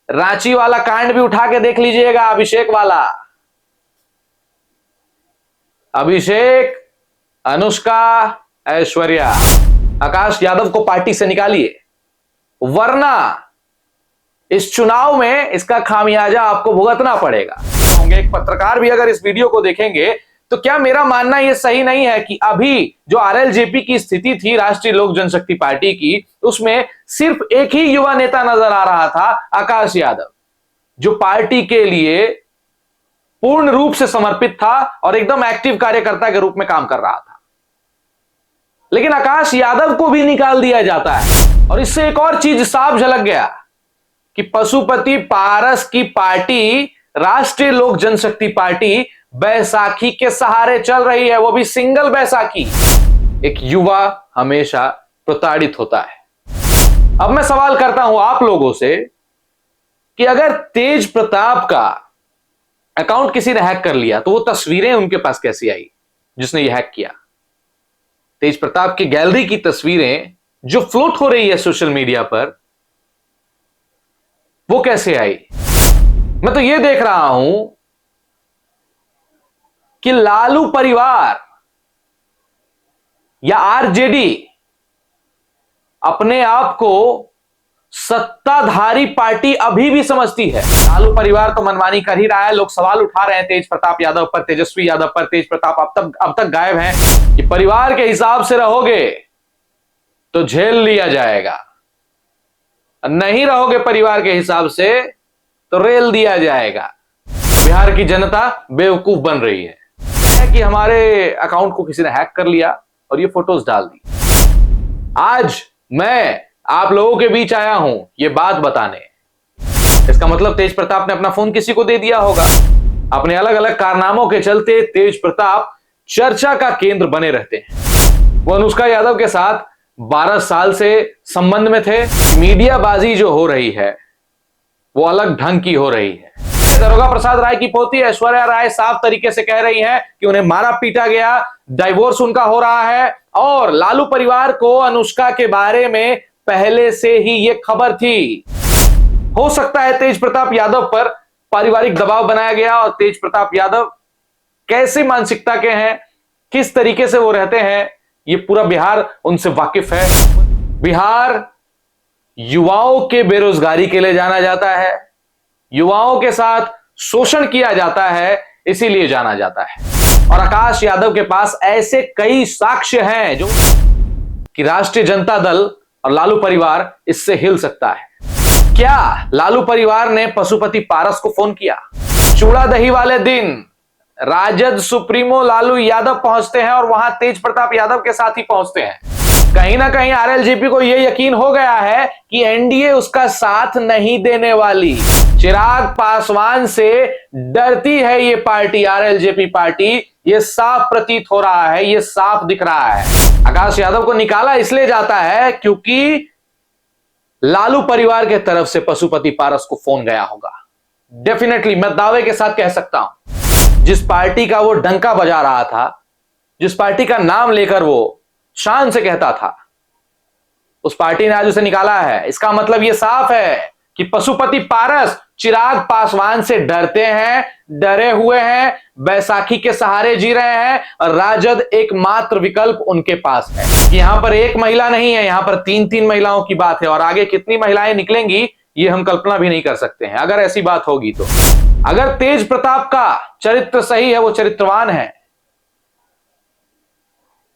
रांची वाला कांड भी उठा के देख लीजिएगा, अभिषेक वाला। अभिषेक, अनुष्का, ऐश्वर्या, आकाश यादव को पार्टी से निकालिए, वरना इस चुनाव में इसका खामियाजा आपको भुगतना पड़ेगा। एक पत्रकार भी अगर इस वीडियो को देखेंगे तो क्या मेरा मानना यह सही नहीं है कि अभी जो आरएलजेपी की स्थिति थी, राष्ट्रीय लोक जनशक्ति पार्टी की, उसमें सिर्फ एक ही युवा नेता नजर आ रहा था, आकाश यादव, जो पार्टी के लिए पूर्ण रूप से समर्पित था और एकदम एक्टिव कार्यकर्ता के रूप में काम कर रहा था। लेकिन आकाश यादव को भी निकाल दिया जाता है और इससे एक और चीज साफ झलक गया कि पशुपति पारस की पार्टी, राष्ट्रीय लोक जनशक्ति पार्टी, बैसाखी के सहारे चल रही है, वो भी सिंगल बैसाखी। एक युवा हमेशा प्रताड़ित होता है। अब मैं सवाल करता हूं आप लोगों से कि अगर तेज प्रताप का अकाउंट किसी ने हैक कर लिया तो वो तस्वीरें उनके पास कैसी आई जिसने ये हैक किया? तेज प्रताप की गैलरी की तस्वीरें जो फ्लोट हो रही है सोशल मीडिया पर, वो कैसे आई? मैं तो ये देख रहा हूं कि लालू परिवार या आरजेडी अपने आप को सत्ताधारी पार्टी अभी भी समझती है। लालू परिवार तो मनमानी कर ही रहा है। लोग सवाल उठा रहे हैं तेज प्रताप यादव पर, तेजस्वी यादव पर। तेज प्रताप अब तक गायब हैं कि परिवार के हिसाब से रहोगे तो झेल लिया जाएगा, नहीं रहोगे परिवार के हिसाब से तो रेल दिया जाएगा। बिहार की जनता बेवकूफ बन रही है कि हमारे अकाउंट को किसी ने हैक कर लिया और ये फोटोज डाल दी। आज मैं आप लोगों के बीच आया हूं ये बात बताने। इसका मतलब तेज प्रताप ने अपना फोन किसी को दे दिया होगा। अपने अलग अलग कारनामों के चलते तेज प्रताप चर्चा का केंद्र बने रहते हैं। वो अनुष्का यादव के साथ 12 साल से संबंध में थे। मीडियाबाजी जो हो रही है वो अलग ढंग की हो रही है। दरोगा प्रसाद राय की पोती ऐश्वर्या राय साफ तरीके से कह रही हैं कि उन्हें मारा पीटा गया, डाइवोर्स उनका हो रहा है और लालू परिवार को अनुष्का के बारे में पहले से ही यह खबर थी। हो सकता है तेज प्रताप यादव पर पारिवारिक दबाव बनाया गया और तेज प्रताप यादव कैसे मानसिकता के हैं, किस तरीके से वो रहते हैं, ये पूरा बिहार उनसे वाकिफ है। बिहार युवाओं के बेरोजगारी के लिए जाना जाता है, युवाओं के साथ शोषण किया जाता है, इसीलिए जाना जाता है। और आकाश यादव के पास ऐसे कई साक्ष्य हैं जो कि राष्ट्रीय जनता दल और लालू परिवार इससे हिल सकता है। क्या लालू परिवार ने पशुपति पारस को फोन किया? चूड़ा दही वाले दिन राजद सुप्रीमो लालू यादव पहुंचते हैं और वहां तेज प्रताप यादव के साथ ही पहुंचते हैं। कहीं ना कहीं आरएलजेपी को यह यकीन हो गया है कि एनडीए उसका साथ नहीं देने वाली। चिराग पासवान से डरती है ये पार्टी, आरएलजेपी पार्टी। ये साफ प्रतीत हो रहा है, ये साफ दिख रहा है। आकाश यादव को निकाला इसलिए जाता है क्योंकि लालू परिवार के तरफ से पशुपति पारस को फोन गया होगा। डेफिनेटली मैं दावे के साथ कह सकता हूं, जिस पार्टी का वो डंका बजा रहा था, जिस पार्टी का नाम लेकर वो शान से कहता था, उस पार्टी ने आज उसे निकाला है। इसका मतलब यह साफ है कि पशुपति पारस चिराग पासवान से डरते हैं, डरे हुए हैं, बैसाखी के सहारे जी रहे हैं और राजद एकमात्र विकल्प उनके पास है। यहां पर एक महिला नहीं है, यहां पर 3 महिलाओं की बात है और आगे कितनी महिलाएं निकलेंगी ये हम कल्पना भी नहीं कर सकते हैं अगर ऐसी बात होगी तो। अगर तेज प्रताप का चरित्र सही है, वो चरित्रवान है,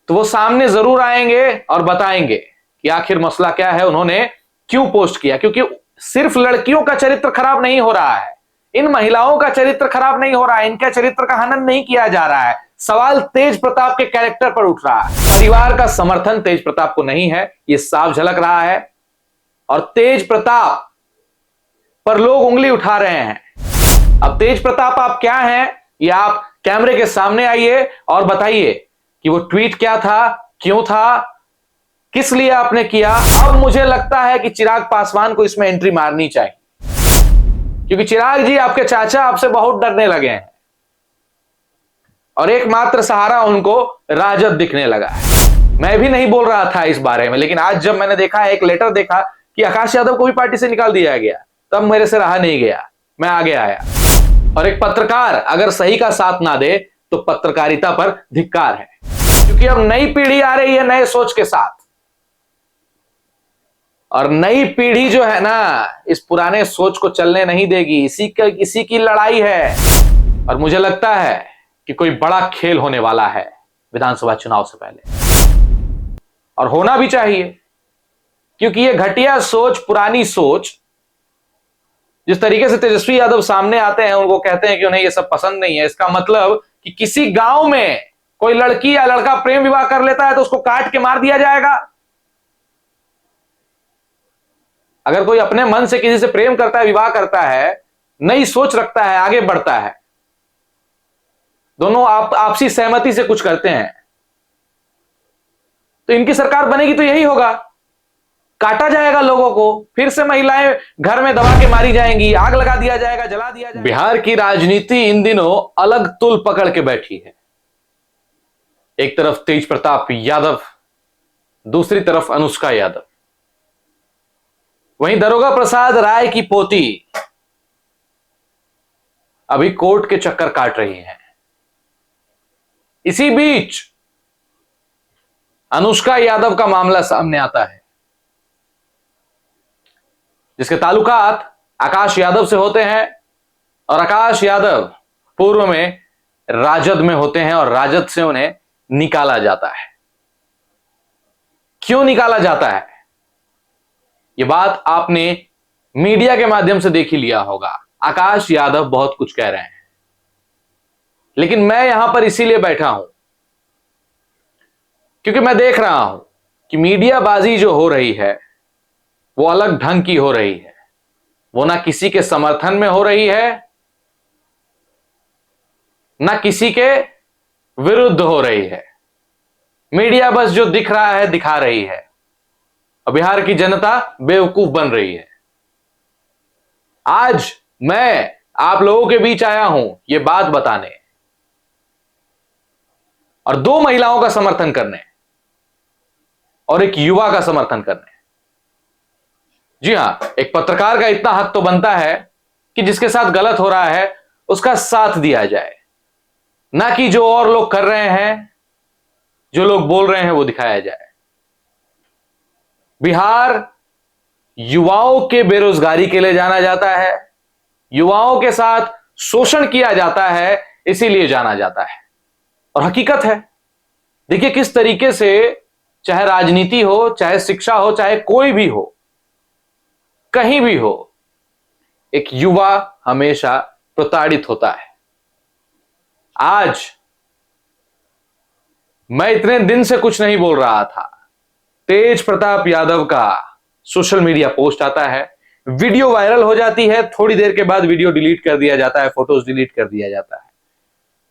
तो वो सामने जरूर आएंगे और बताएंगे कि आखिर मसला क्या है, उन्होंने क्यों पोस्ट किया। क्योंकि सिर्फ लड़कियों का चरित्र खराब नहीं हो रहा है, इन महिलाओं का चरित्र खराब नहीं हो रहा है, इनके चरित्र का हनन नहीं किया जा रहा है। सवाल तेज प्रताप के कैरेक्टर पर उठ रहा है। परिवार का समर्थन तेज प्रताप को नहीं है, यह साफ झलक रहा है और तेज प्रताप पर लोग उंगली उठा रहे हैं। अब तेज प्रताप आप क्या हैं, या आप कैमरे के सामने आइए और बताइए कि वो ट्वीट क्या था, क्यों था, किस लिए आपने किया। अब मुझे लगता है कि चिराग पासवान को इसमें एंट्री मारनी चाहिए, क्योंकि चिराग जी आपके चाचा आपसे बहुत डरने लगे हैं और एकमात्र सहारा उनको राजद दिखने लगा है। मैं भी नहीं बोल रहा था इस बारे में, लेकिन आज जब मैंने देखा, एक लेटर देखा कि आकाश यादव को भी पार्टी से निकाल दिया गया, तब मेरे से रहा नहीं गया, मैं आगे आया। और एक पत्रकार अगर सही का साथ ना दे तो पत्रकारिता पर धिक्कार है, क्योंकि अब नई पीढ़ी आ रही है नए सोच के साथ, और नई पीढ़ी जो है ना इस पुराने सोच को चलने नहीं देगी। इसी की लड़ाई है। और मुझे लगता है कि कोई बड़ा खेल होने वाला है विधानसभा चुनाव से पहले, और होना भी चाहिए, क्योंकि ये घटिया सोच, पुरानी सोच, जिस तरीके से तेजस्वी यादव सामने आते हैं, उनको कहते हैं कि उन्हें ये सब पसंद नहीं है। इसका मतलब कि किसी गांव में कोई लड़की या लड़का प्रेम विवाह कर लेता है तो उसको काट के मार दिया जाएगा। अगर कोई अपने मन से किसी से प्रेम करता है, विवाह करता है, नई सोच रखता है, आगे बढ़ता है, दोनों आपसी सहमति से कुछ करते हैं, तो इनकी सरकार बनेगी तो यही होगा, काटा जाएगा लोगों को, फिर से महिलाएं घर में दबा के मारी जाएंगी, आग लगा दिया जाएगा, जला दिया जाएगा। बिहार की राजनीति इन दिनों अलग तुल पकड़ के बैठी है। एक तरफ तेज प्रताप यादव, दूसरी तरफ अनुष्का यादव। वहीं दरोगा प्रसाद राय की पोती अभी कोर्ट के चक्कर काट रही हैं। इसी बीच अनुष्का यादव का मामला सामने आता है, जिसके ताल्लुकात आकाश यादव से होते हैं, और आकाश यादव पूर्व में राजद में होते हैं, और राजद से उन्हें निकाला जाता है। क्यों निकाला जाता है, यह बात आपने मीडिया के माध्यम से देख ही लिया होगा। आकाश यादव बहुत कुछ कह रहे हैं, लेकिन मैं यहां पर इसीलिए बैठा हूं क्योंकि मैं देख रहा हूं कि मीडियाबाजी जो हो रही है वो अलग ढंग की हो रही है। वो ना किसी के समर्थन में हो रही है, ना किसी के विरुद्ध हो रही है। मीडिया बस जो दिख रहा है दिखा रही है, और बिहार की जनता बेवकूफ बन रही है। आज मैं आप लोगों के बीच आया हूं यह बात बताने, और दो महिलाओं का समर्थन करने, और एक युवा का समर्थन करने। जी हां, एक पत्रकार का इतना हक तो बनता है कि जिसके साथ गलत हो रहा है उसका साथ दिया जाए, ना कि जो और लोग कर रहे हैं, जो लोग बोल रहे हैं वो दिखाया जाए। बिहार युवाओं के बेरोजगारी के लिए जाना जाता है, युवाओं के साथ शोषण किया जाता है, इसीलिए जाना जाता है। और हकीकत है, देखिए किस तरीके से, चाहे राजनीति हो, चाहे शिक्षा हो, चाहे कोई भी हो, कहीं भी हो, एक युवा हमेशा प्रताड़ित होता है। आज मैं इतने दिन से कुछ नहीं बोल रहा था, तेज प्रताप यादव का सोशल मीडिया पोस्ट आता है, वीडियो वायरल हो जाती है, थोड़ी देर के बाद वीडियो डिलीट कर दिया जाता है, फोटोज डिलीट कर दिया जाता है।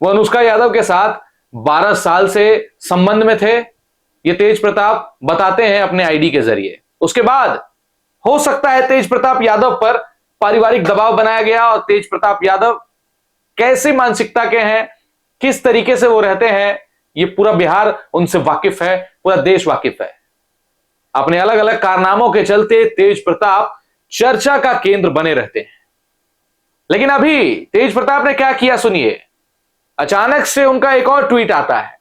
वो अनुष्का यादव के साथ 12 साल से संबंध में थे, ये तेज प्रताप बताते हैं अपने आईडी के जरिए। उसके बाद हो सकता है तेज प्रताप यादव पर पारिवारिक दबाव बनाया गया, और तेज प्रताप यादव कैसे मानसिकता के हैं, किस तरीके से वो रहते हैं, ये पूरा बिहार उनसे वाकिफ है, पूरा देश वाकिफ है। अपने अलग अलग कारनामों के चलते तेज प्रताप चर्चा का केंद्र बने रहते हैं। लेकिन अभी तेज प्रताप ने क्या किया सुनिए। अचानक से उनका एक और ट्वीट आता है,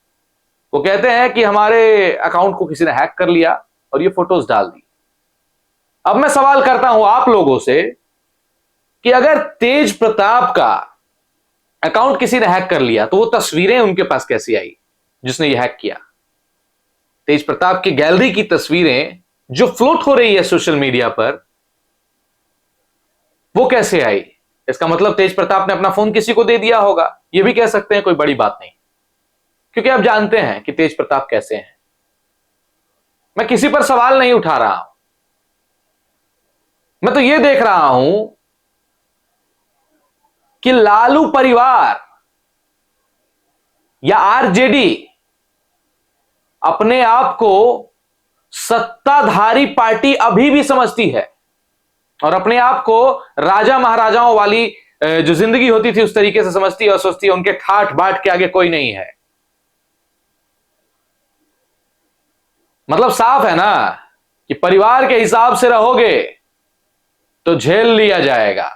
वो कहते हैं कि हमारे अकाउंट को किसी ने हैक कर लिया और ये फोटोज डाल दी। अब मैं सवाल करता हूं आप लोगों से कि अगर तेज प्रताप का अकाउंट किसी ने हैक कर लिया तो वो तस्वीरें उनके पास कैसी आई जिसने ये हैक किया। तेज प्रताप की गैलरी की तस्वीरें जो फ्लोट हो रही है सोशल मीडिया पर, वो कैसे आई। इसका मतलब तेज प्रताप ने अपना फोन किसी को दे दिया होगा, ये भी कह सकते हैं, कोई बड़ी बात नहीं, क्योंकि आप जानते हैं कि तेज प्रताप कैसे हैं। मैं किसी पर सवाल नहीं उठा रहा हूं, मैं तो यह देख रहा हूं कि लालू परिवार या आरजेडी अपने आप को सत्ताधारी पार्टी अभी भी समझती है, और अपने आप को राजा महाराजाओं वाली जो जिंदगी होती थी उस तरीके से समझती है, और सोचती है उनके ठाठ बाट के आगे कोई नहीं है। मतलब साफ है ना कि परिवार के हिसाब से रहोगे तो झेल लिया जाएगा,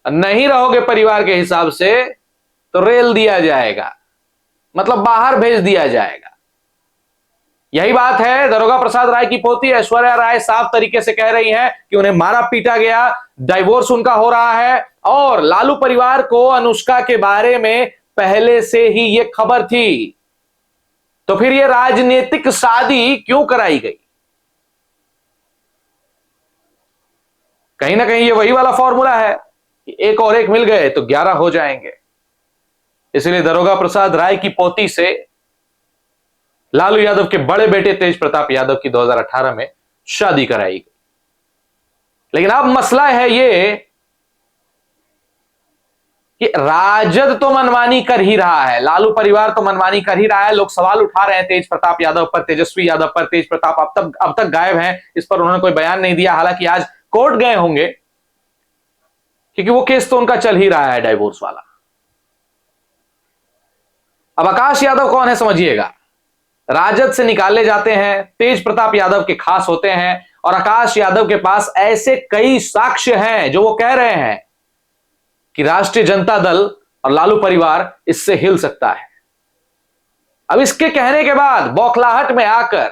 नहीं रहोगे परिवार के हिसाब से तो रेल दिया जाएगा, मतलब बाहर भेज दिया जाएगा। यही बात है। दरोगा प्रसाद राय की पोती ऐश्वर्या राय साफ तरीके से कह रही हैं कि उन्हें मारा पीटा गया, डाइवोर्स उनका हो रहा है, और लालू परिवार को अनुष्का के बारे में पहले से ही यह खबर थी। तो फिर यह राजनीतिक शादी क्यों कराई गई? कहीं ना कहीं यह वही वाला फॉर्मूला है कि एक और एक मिल गए तो 11 हो जाएंगे। इसलिए दरोगा प्रसाद राय की पोती से लालू यादव के बड़े बेटे तेज प्रताप यादव की 2018 में शादी कराई गई। लेकिन अब मसला है ये कि राजद तो मनमानी कर ही रहा है, लालू परिवार तो मनमानी कर ही रहा है। लोग सवाल उठा रहे हैं तेज प्रताप यादव पर, तेजस्वी यादव पर। तेज प्रताप अब तक गायब हैं, इस पर उन्होंने कोई बयान नहीं दिया। हालांकि आज कोर्ट गए होंगे क्योंकि वो केस तो उनका चल ही रहा है, डाइवोर्स वाला। अब आकाश यादव कौन है समझिएगा। राजद से निकाले जाते हैं, तेज प्रताप यादव के खास होते हैं, और आकाश यादव के पास ऐसे कई साक्ष्य हैं जो वो कह रहे हैं कि राष्ट्रीय जनता दल और लालू परिवार इससे हिल सकता है। अब इसके कहने के बाद बौखलाहट में आकर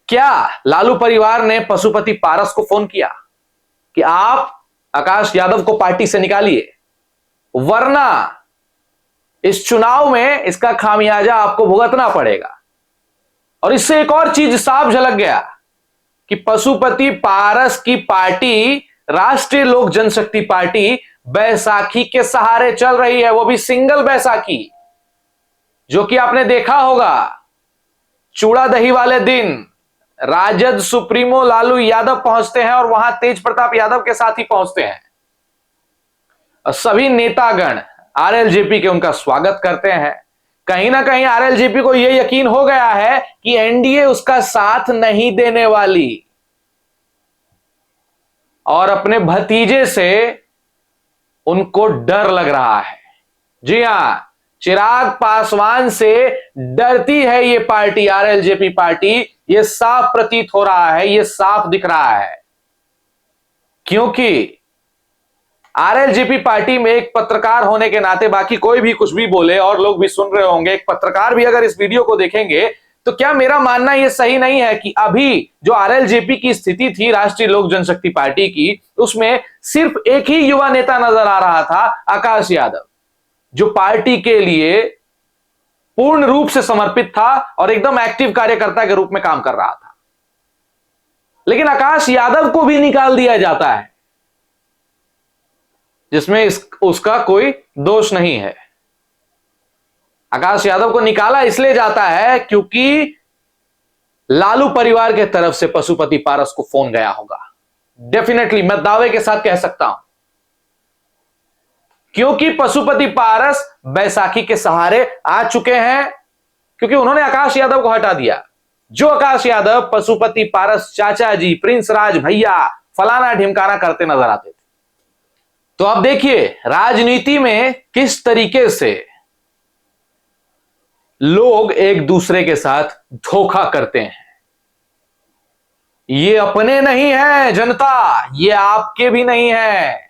क्या लालू परिवार ने पशुपति पारस को फोन किया कि आप आकाश यादव को पार्टी से निकालिए, वरना इस चुनाव में इसका खामियाजा आपको भुगतना पड़ेगा। और इससे एक और चीज साफ झलक गया कि पशुपति पारस की पार्टी राष्ट्रीय लोक जनशक्ति पार्टी बैसाखी के सहारे चल रही है, वो भी सिंगल बैसाखी, जो कि आपने देखा होगा चूड़ा दही वाले दिन राजद सुप्रीमो लालू यादव पहुंचते हैं और वहां तेज प्रताप यादव के साथ ही पहुंचते हैं, और सभी नेतागण आरएलजेपी के उनका स्वागत करते हैं। कहीं ना कहीं आरएलजेपी को यह यकीन हो गया है कि एनडीए उसका साथ नहीं देने वाली, और अपने भतीजे से उनको डर लग रहा है। जी हां, चिराग पासवान से डरती है ये पार्टी, आरएलजेपी पार्टी। ये साफ प्रतीत हो रहा है, ये साफ दिख रहा है, क्योंकि आरएलजेपी पार्टी में एक पत्रकार होने के नाते, बाकी कोई भी कुछ भी बोले और लोग भी सुन रहे होंगे, एक पत्रकार भी अगर इस वीडियो को देखेंगे तो क्या मेरा मानना यह सही नहीं है कि अभी जो आरएलजेपी की स्थिति थी राष्ट्रीय लोक जनशक्ति पार्टी की, उसमें सिर्फ एक ही युवा नेता नजर आ रहा था, आकाश यादव, जो पार्टी के लिए पूर्ण रूप से समर्पित था और एकदम एक्टिव कार्यकर्ता के रूप में काम कर रहा था। लेकिन आकाश यादव को भी निकाल दिया जाता है, जिसमें उसका कोई दोष नहीं है। आकाश यादव को निकाला इसलिए जाता है क्योंकि लालू परिवार के तरफ से पशुपति पारस को फोन गया होगा। डेफिनेटली मैं दावे के साथ कह सकता हूं, क्योंकि पशुपति पारस बैसाखी के सहारे आ चुके हैं, क्योंकि उन्होंने आकाश यादव को हटा दिया। जो आकाश यादव पशुपति पारस चाचा जी, प्रिंस राज भैया, फलाना ढिमकाना करते नजर आते थे। तो अब देखिए राजनीति में किस तरीके से लोग एक दूसरे के साथ धोखा करते हैं। ये अपने नहीं है जनता, ये आपके भी नहीं है।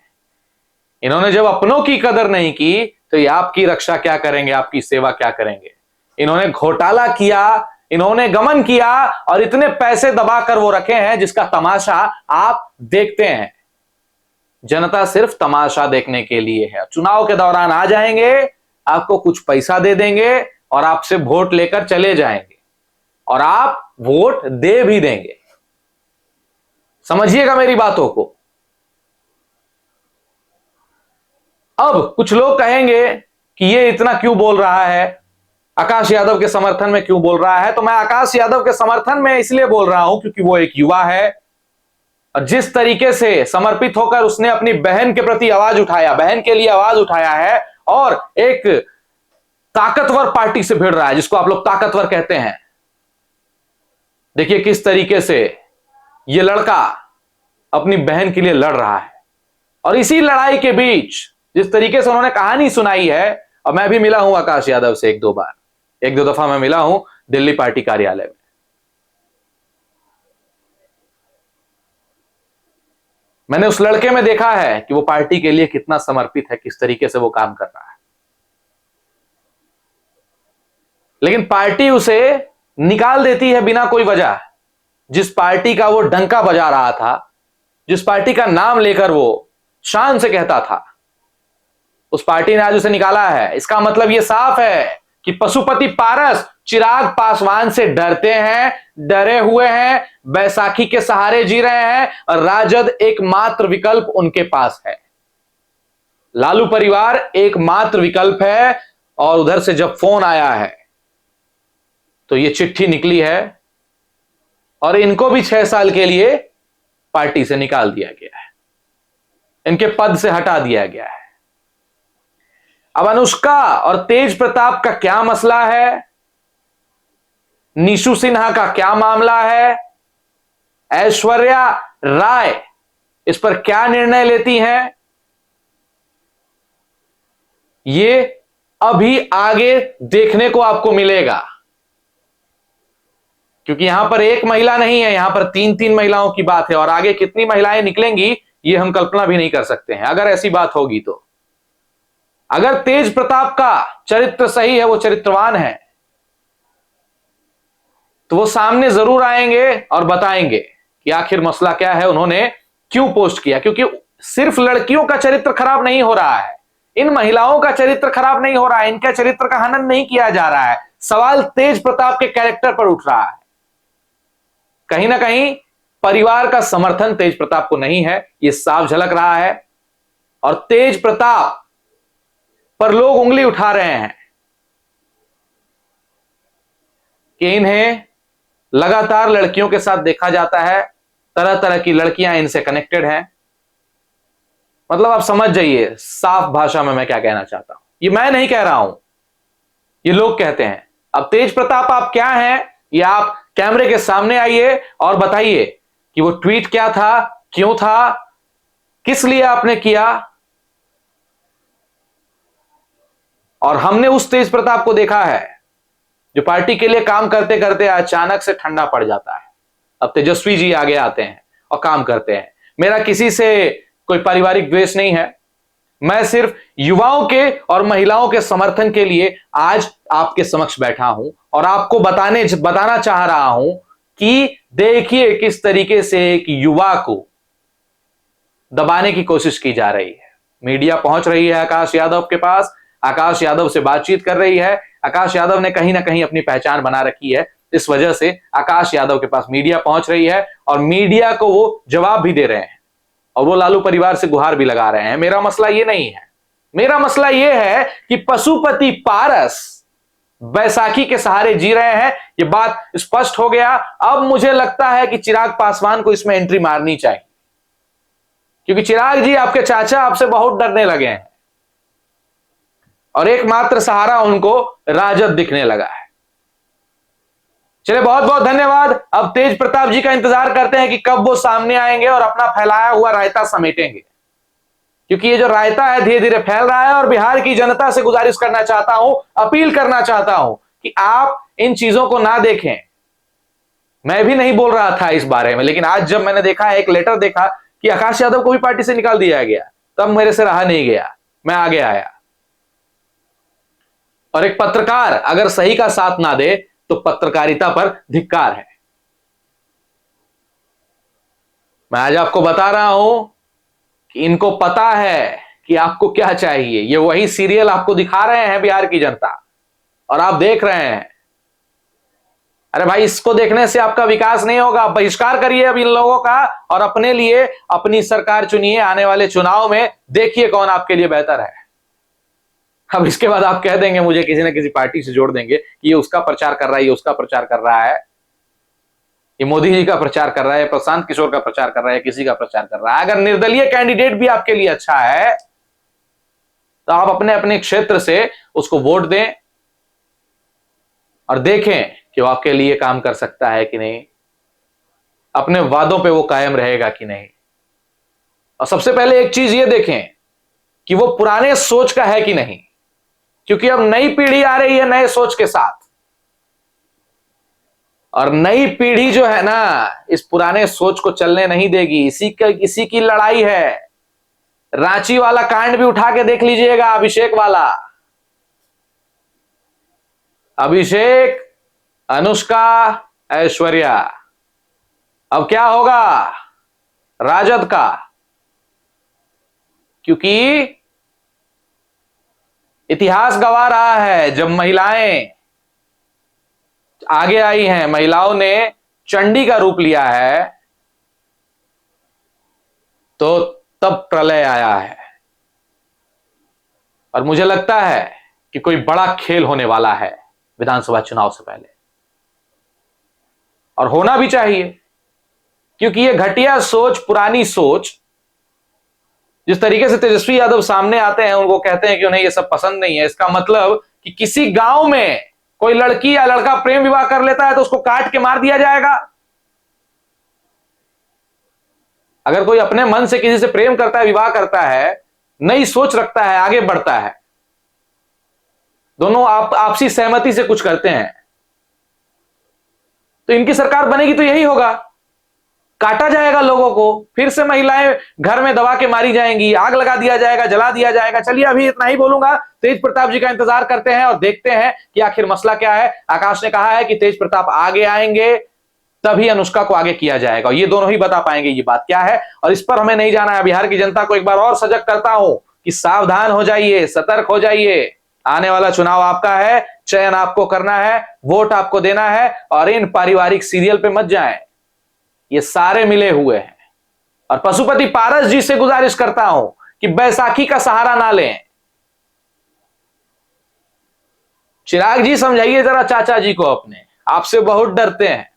इन्होंने जब अपनों की कदर नहीं की तो ये आपकी रक्षा क्या करेंगे, आपकी सेवा क्या करेंगे। इन्होंने घोटाला किया, इन्होंने गमन किया, और इतने पैसे दबाकर वो रखे हैं जिसका तमाशा आप देखते हैं। जनता सिर्फ तमाशा देखने के लिए है। चुनाव के दौरान आ जाएंगे, आपको कुछ पैसा दे देंगे और आपसे वोट लेकर चले जाएंगे, और आप वोट दे भी देंगे। समझिएगा मेरी बातों को। अब कुछ लोग कहेंगे कि ये इतना क्यों बोल रहा है, आकाश यादव के समर्थन में क्यों बोल रहा है। तो मैं आकाश यादव के समर्थन में इसलिए बोल रहा हूं क्योंकि वो एक युवा है, और जिस तरीके से समर्पित होकर उसने अपनी बहन के प्रति आवाज उठाया, बहन के लिए आवाज उठाया है, और एक ताकतवर पार्टी से भिड़ रहा है, जिसको आप लोग ताकतवर कहते हैं। देखिए किस तरीके से ये लड़का अपनी बहन के लिए लड़ रहा है, और इसी लड़ाई के बीच जिस तरीके से उन्होंने कहानी सुनाई है, और मैं भी मिला हूं आकाश यादव से एक दो दफा मैं मिला हूं दिल्ली पार्टी कार्यालय में। मैंने उस लड़के में देखा है कि वो पार्टी के लिए कितना समर्पित है, किस तरीके से वो काम कर रहा है। लेकिन पार्टी उसे निकाल देती है बिना कोई वजह। जिस पार्टी का वो डंका बजा रहा था, जिस पार्टी का नाम लेकर वो शान से कहता था, उस पार्टी ने आज उसे निकाला है। इसका मतलब ये साफ है कि पशुपति पारस चिराग पासवान से डरते हैं, डरे हुए हैं, बैसाखी के सहारे जी रहे हैं और राजद एकमात्र विकल्प उनके पास है। लालू परिवार एकमात्र विकल्प है। और उधर से जब फोन आया है तो ये चिट्ठी निकली है और इनको भी 6 साल के लिए पार्टी से निकाल दिया गया है, इनके पद से हटा दिया गया है। अब अनुष्का और तेज प्रताप का क्या मसला है, निशु सिन्हा का क्या मामला है, ऐश्वर्या राय इस पर क्या निर्णय लेती हैं, ये अभी आगे देखने को आपको मिलेगा। क्योंकि यहां पर एक महिला नहीं है, यहां पर 3-3 महिलाओं की बात है और आगे कितनी महिलाएं निकलेंगी ये हम कल्पना भी नहीं कर सकते हैं अगर ऐसी बात होगी तो। अगर तेज प्रताप का चरित्र सही है, वो चरित्रवान है, तो वो सामने जरूर आएंगे और बताएंगे कि आखिर मसला क्या है, उन्होंने क्यों पोस्ट किया। क्योंकि सिर्फ लड़कियों का चरित्र खराब नहीं हो रहा है, इन महिलाओं का चरित्र खराब नहीं हो रहा है, इनके चरित्र का हनन नहीं किया जा रहा है। सवाल तेज प्रताप के कैरेक्टर पर उठ रहा है। कहीं ना कहीं परिवार का समर्थन तेज प्रताप को नहीं है, यह साफ झलक रहा है। और तेज प्रताप पर लोग उंगली उठा रहे हैं कि इन्हें लगातार लड़कियों के साथ देखा जाता है, तरह तरह की लड़कियां इनसे कनेक्टेड हैं। मतलब आप समझ जाइए साफ भाषा में मैं क्या कहना चाहता हूं। ये मैं नहीं कह रहा हूं, ये लोग कहते हैं। अब तेज प्रताप आप क्या हैं, ये आप कैमरे के सामने आइए और बताइए कि वो ट्वीट क्या था, क्यों था, किस लिए आपने किया। और हमने उस तेज प्रताप को देखा है जो पार्टी के लिए काम करते करते अचानक से ठंडा पड़ जाता है। अब तेजस्वी जी आगे आते हैं और काम करते हैं। मेरा किसी से कोई पारिवारिक द्वेष नहीं है, मैं सिर्फ युवाओं के और महिलाओं के समर्थन के लिए आज आपके समक्ष बैठा हूं और आपको बताना चाह रहा हूं कि देखिए किस तरीके से एक युवा को दबाने की कोशिश की जा रही है। मीडिया पहुंच रही है आकाश यादव के पास, आकाश यादव से बातचीत कर रही है। आकाश यादव ने कहीं ना कहीं अपनी पहचान बना रखी है, इस वजह से आकाश यादव के पास मीडिया पहुंच रही है और मीडिया को वो जवाब भी दे रहे हैं और वो लालू परिवार से गुहार भी लगा रहे हैं। मेरा मसला ये नहीं है, मेरा मसला ये है कि पशुपति पारस बैसाखी के सहारे जी रहे हैं, ये बात स्पष्ट हो गया। अब मुझे लगता है कि चिराग पासवान को इसमें एंट्री मारनी चाहिए, क्योंकि चिराग जी आपके चाचा आपसे बहुत डरने लगे हैं और एकमात्र सहारा उनको राजद दिखने लगा है। चलिए बहुत बहुत धन्यवाद। अब तेज प्रताप जी का इंतजार करते हैं कि कब वो सामने आएंगे और अपना फैलाया हुआ रायता समेटेंगे, क्योंकि ये जो रायता है धीरे धीरे फैल रहा है। और बिहार की जनता से गुजारिश करना चाहता हूं, अपील करना चाहता हूं कि आप इन चीजों को ना देखें। मैं भी नहीं बोल रहा था इस बारे में, लेकिन आज जब मैंने देखा, एक लेटर देखा कि आकाश यादव को भी पार्टी से निकाल दिया गया, तब मेरे से रहा नहीं गया, मैं आगे आया। और एक पत्रकार अगर सही का साथ ना दे तो पत्रकारिता पर धिक्कार है। मैं आज आपको बता रहा हूं कि इनको पता है कि आपको क्या चाहिए। ये वही सीरियल आपको दिखा रहे हैं बिहार की जनता और आप देख रहे हैं। अरे भाई, इसको देखने से आपका विकास नहीं होगा। बहिष्कार करिए अब इन लोगों का और अपने लिए अपनी सरकार चुनिए। आने वाले चुनाव में देखिए कौन आपके लिए बेहतर है। अब इसके बाद आप कह देंगे, मुझे किसी ना किसी पार्टी से जोड़ देंगे कि ये उसका प्रचार कर रहा है, ये उसका प्रचार कर रहा है, ये मोदी जी का प्रचार कर रहा है, प्रशांत किशोर का प्रचार कर रहा है, किसी का प्रचार कर रहा है। अगर निर्दलीय कैंडिडेट भी आपके लिए अच्छा है तो आप अपने अपने क्षेत्र से उसको वोट दें और देखें कि वो आपके लिए काम कर सकता है कि नहीं, अपने वादों पे वो कायम रहेगा कि नहीं। और सबसे पहले एक चीज ये देखें कि वो पुराने सोच का है कि नहीं, क्योंकि अब नई पीढ़ी आ रही है नए सोच के साथ। और नई पीढ़ी जो है ना, इस पुराने सोच को चलने नहीं देगी। इसी की लड़ाई है। रांची वाला कांड भी उठा के देख लीजिएगा, अभिषेक वाला। अभिषेक, अनुष्का, ऐश्वर्या। अब क्या होगा राजद का? क्योंकि इतिहास गवाह रहा है, जब महिलाएं आगे आई हैं, महिलाओं ने चंडी का रूप लिया है, तो तब प्रलय आया है। और मुझे लगता है कि कोई बड़ा खेल होने वाला है विधानसभा चुनाव से पहले, और होना भी चाहिए। क्योंकि ये घटिया सोच, पुरानी सोच, जिस तरीके से तेजस्वी यादव सामने आते हैं, उनको कहते हैं कि उन्हें ये सब पसंद नहीं है। इसका मतलब कि किसी गांव में कोई लड़की या लड़का प्रेम विवाह कर लेता है तो उसको काट के मार दिया जाएगा। अगर कोई अपने मन से किसी से प्रेम करता है, विवाह करता है, नई सोच रखता है, आगे बढ़ता है, दोनों आपसी सहमति से कुछ करते हैं, तो इनकी सरकार बनेगी तो यही होगा। काटा जाएगा लोगों को, फिर से महिलाएं घर में दबा के मारी जाएंगी, आग लगा दिया जाएगा, जला दिया जाएगा। चलिए अभी इतना ही बोलूंगा। तेज प्रताप जी का इंतजार करते हैं और देखते हैं कि आखिर मसला क्या है। आकाश ने कहा है कि तेज प्रताप आगे आएंगे तभी अनुष्का को आगे किया जाएगा, ये दोनों ही बता पाएंगे ये बात क्या है। और इस पर हमें नहीं जाना है। बिहार की जनता को एक बार और सजग करता हूं कि सावधान हो जाइए, सतर्क हो जाइए। आने वाला चुनाव आपका है, चयन आपको करना है, वोट आपको देना है, और इन पारिवारिक सीरियल पे मत जाएं। ये सारे मिले हुए हैं। और पशुपति पारस जी से गुजारिश करता हूं कि बैसाखी का सहारा ना लें। चिराग जी समझाइए जरा चाचा जी को अपने, आपसे बहुत डरते हैं।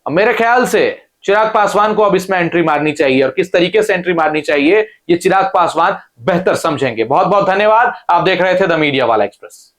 और मेरे ख्याल से चिराग पासवान को अब इसमें एंट्री मारनी चाहिए, और किस तरीके से एंट्री मारनी चाहिए ये चिराग पासवान बेहतर समझेंगे। बहुत बहुत धन्यवाद। आप देख रहे थे द मीडिया वाला एक्सप्रेस।